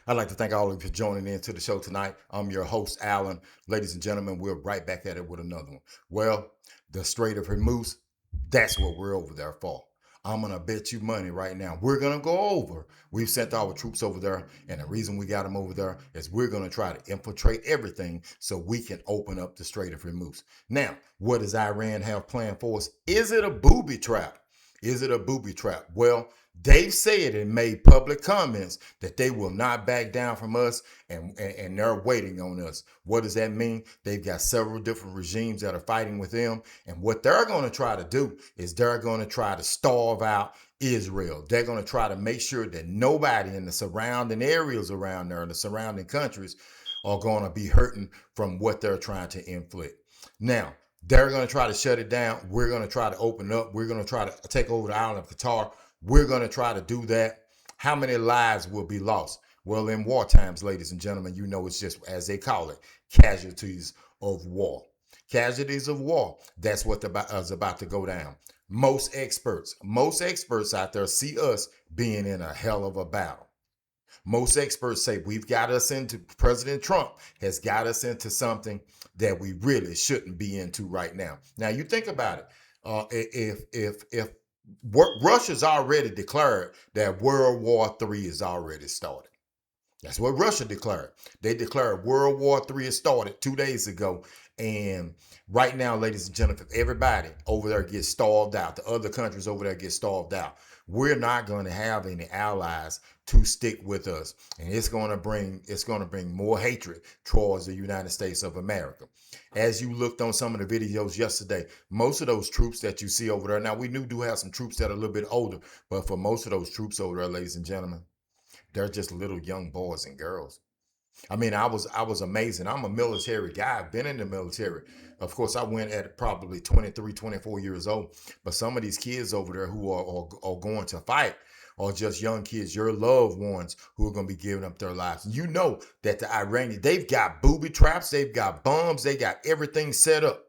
I'd like to thank all of you for joining in to the show tonight. I'm your host, Alan. Ladies and gentlemen, we're right back at it with another one. Well, the Strait of Hormuz, that's what we're over there for. I'm going to bet you money right now. We're going to go over. We've sent our troops over there, and the reason we got them over there is we're going to try to infiltrate everything so we can open up the Strait of Hormuz. Now, what does Iran have planned for us? Is it a booby trap? Is it a booby trap? Well, they've said and made public comments that they will not back down from us, and they're waiting on us. What does that mean? They've got several different regimes that are fighting with them, and what they're going to try to do is they're going to try to starve out Israel. They're going to try to make sure that nobody in the surrounding areas around there, the surrounding countries, are going to be hurting from what they're trying to inflict. Now, they're going to try to shut it down. We're going to try to open up. We're going to try to take over the island of Qatar. We're going to try to do that. How many lives will be lost? Well, in war times, ladies and gentlemen, you know it's just, as they call it, casualties of war. Casualties of war. That's what is about to go down. Most experts out there see us being in a hell of a battle. Most experts say President Trump has got us into something that we really shouldn't be into right now. Now, you think about it. If Russia's already declared that World War III is already started. That's what Russia declared. They declared World War III has started 2 days ago. And right now, ladies and gentlemen, everybody over there gets starved out. The other countries over there get starved out. We're not going to have any allies to stick with us. And it's going to bring more hatred towards the United States of America. As you looked on some of the videos yesterday, most of those troops that you see over there, now we do have some troops that are a little bit older, but for most of those troops over there, ladies and gentlemen, they're just little young boys and girls. I mean, I was amazing. I'm a military guy. I've been in the military. Of course, I went at probably 23, 24 years old. But some of these kids over there who are going to fight are just young kids, your loved ones who are going to be giving up their lives. You know that the Iranians, they've got booby traps, they've got bombs, they got everything set up.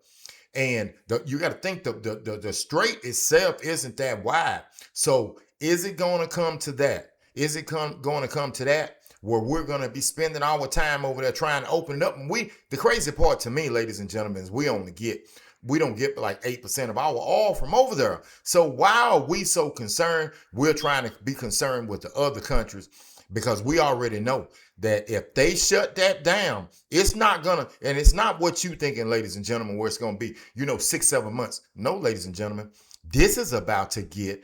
And you got to think the strait itself isn't that wide. So is it going to come to that? Is it going to come to that where we're going to be spending our time over there trying to open it up? And the crazy part to me, ladies and gentlemen, is we don't get like 8% of our oil from over there. So why are we so concerned? We're trying to be concerned with the other countries, because we already know that if they shut that down, it's not what you thinking, ladies and gentlemen, where it's going to be, 6-7 months. No, ladies and gentlemen, this is about to get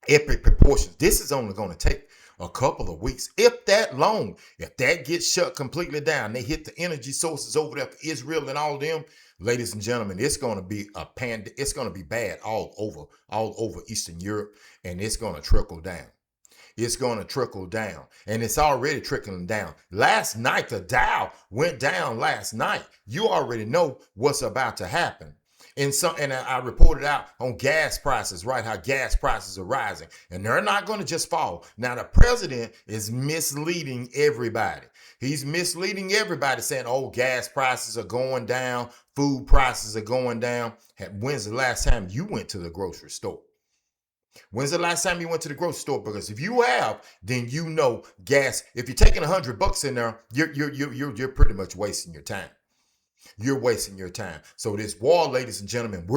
epic proportions. This is only going to take a couple of weeks, if that long. If that gets shut completely down, they hit the energy sources over there for Israel and all of them, ladies and gentlemen, it's going to be it's going to be bad all over Eastern Europe, and it's going to trickle down. It's going to trickle down, and it's already trickling down. Last night, the Dow went down last night. You already know what's about to happen. And I reported out on gas prices, right? How gas prices are rising, and they're not going to just fall. Now, the president is misleading everybody. He's misleading everybody, saying, "Oh, gas prices are going down, food prices are going down." When's the last time you went to the grocery store? When's the last time you went to the grocery store? Because if you have, then you know gas. If you're taking $100 in there, you're pretty much wasting your time. You're wasting your time. So this war, ladies and gentlemen,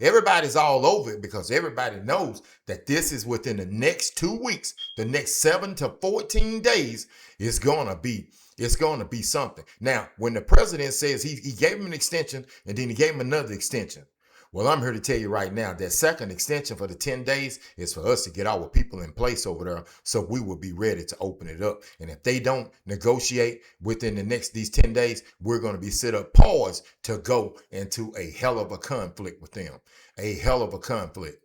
everybody's all over it, because everybody knows that this is within the next 2 weeks, the next 7 to 14 days, it's going to be something. Now, when the president says he gave him an extension and then he gave him another extension, well, I'm here to tell you right now that second extension for the 10 days is for us to get our people in place over there, so we will be ready to open it up. And if they don't negotiate within these 10 days, we're going to be set up pause to go into a hell of a conflict with them. A hell of a conflict.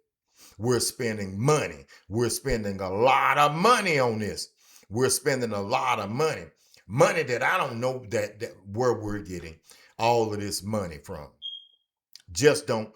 We're spending money. We're spending a lot of money on this. We're spending a lot of money. Money that I don't know that where we're getting all of this money from. Just don't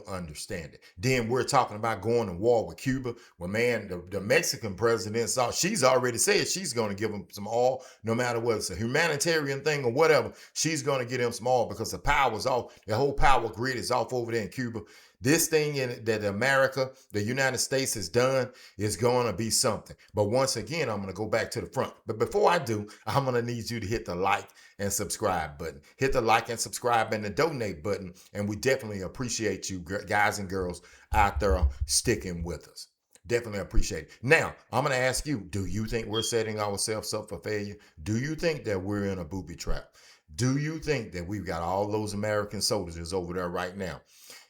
understand it. Then we're talking about going to war with Cuba. Well, man, the Mexican president she's already said she's going to give him some oil, no matter whether it's a humanitarian thing or whatever. She's going to get him some oil because the power's off. The whole power grid is off over there in Cuba. This thing that America, the United States has done is going to be something. But once again, I'm going to go back to the front. But before I do, I'm going to need you to hit the like and subscribe button. Hit the like and subscribe and the donate button. And we definitely appreciate you guys and girls out there sticking with us. Definitely appreciate it. Now, I'm going to ask you, do you think we're setting ourselves up for failure? Do you think that we're in a booby trap? Do you think that we've got all those American soldiers over there right now?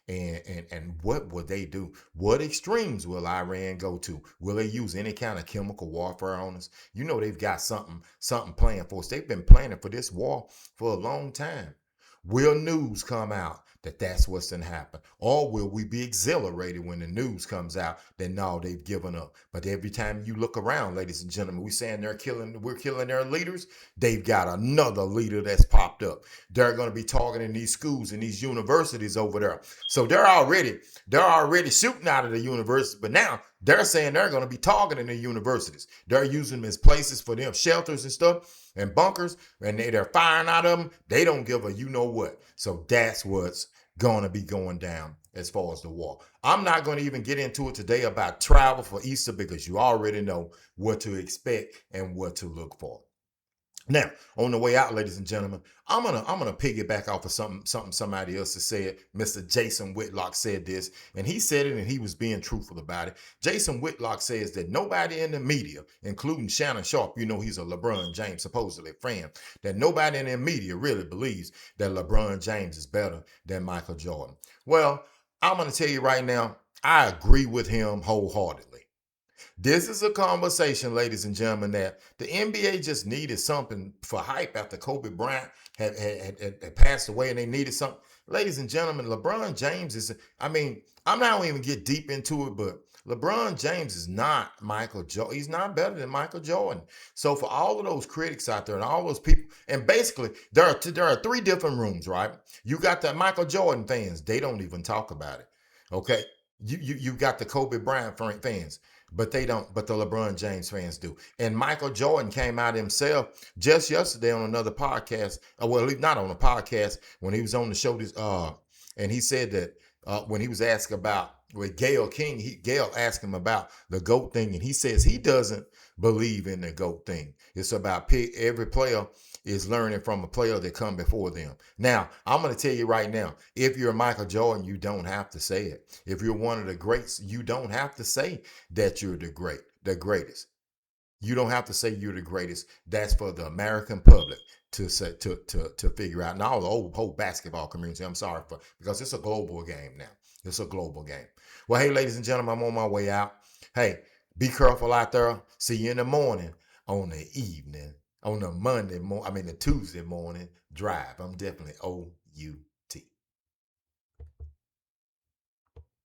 And what will they do? What extremes will Iran go to? Will they use any kind of chemical warfare on us? You know they've got something planned for us. They've been planning for this war for a long time. Will news come out that that's what's going to happen? Or will we be exhilarated when the news comes out that no, they've given up? But every time you look around, ladies and gentlemen, we're saying we're killing their leaders. They've got another leader that's popped up. They're going to be targeting these schools and these universities over there. So they're already shooting out of the universities, but now they're saying they're going to be targeting the universities. They're using them as places for them, shelters and stuff and bunkers, and they're firing out of them. They don't give a you know what. So that's what's going to be going down as far as the war. I'm not going to even get into it today about travel for Easter because you already know what to expect and what to look for. Now, on the way out, ladies and gentlemen, I'm gonna piggyback off of something somebody else has said. Mr. Jason Whitlock said this, and he said it, and he was being truthful about it. Jason Whitlock says that nobody in the media, including Shannon Sharp, you know he's a LeBron James supposedly fan, that nobody in the media really believes that LeBron James is better than Michael Jordan. Well, I'm gonna tell you right now, I agree with him wholeheartedly. This is a conversation, ladies and gentlemen, that the NBA just needed something for hype after Kobe Bryant had passed away and they needed something. Ladies and gentlemen, LeBron James is, I mean, I'm not going to even get deep into it, but LeBron James is not Michael Jordan. He's not better than Michael Jordan. So for all of those critics out there and all those people, and basically there are three different rooms, right? You got the Michael Jordan fans. They don't even talk about it. Okay. You got the Kobe Bryant fans, but they don't, but the LeBron James fans do. And Michael Jordan came out himself just yesterday on another podcast. Well, not on a podcast, when he was on the show and he said that when he was asked about with Gayle King, Gayle asked him about the GOAT thing, and he says he doesn't believe in the GOAT thing. It's about every player is learning from a player that come before them. Now, I'm going to tell you right now, if you're Michael Jordan, you don't have to say it. If you're one of the greats, you don't have to say that you're the greatest. You don't have to say you're the greatest. That's for the American public to say to figure out. Now the whole basketball community. I'm sorry for because it's a global game now. It's a global game. Well, hey, ladies and gentlemen, I'm on my way out. Hey, be careful out there. See you in the morning, on the evening, on the Monday morning. I mean the Tuesday morning drive. I'm definitely OU.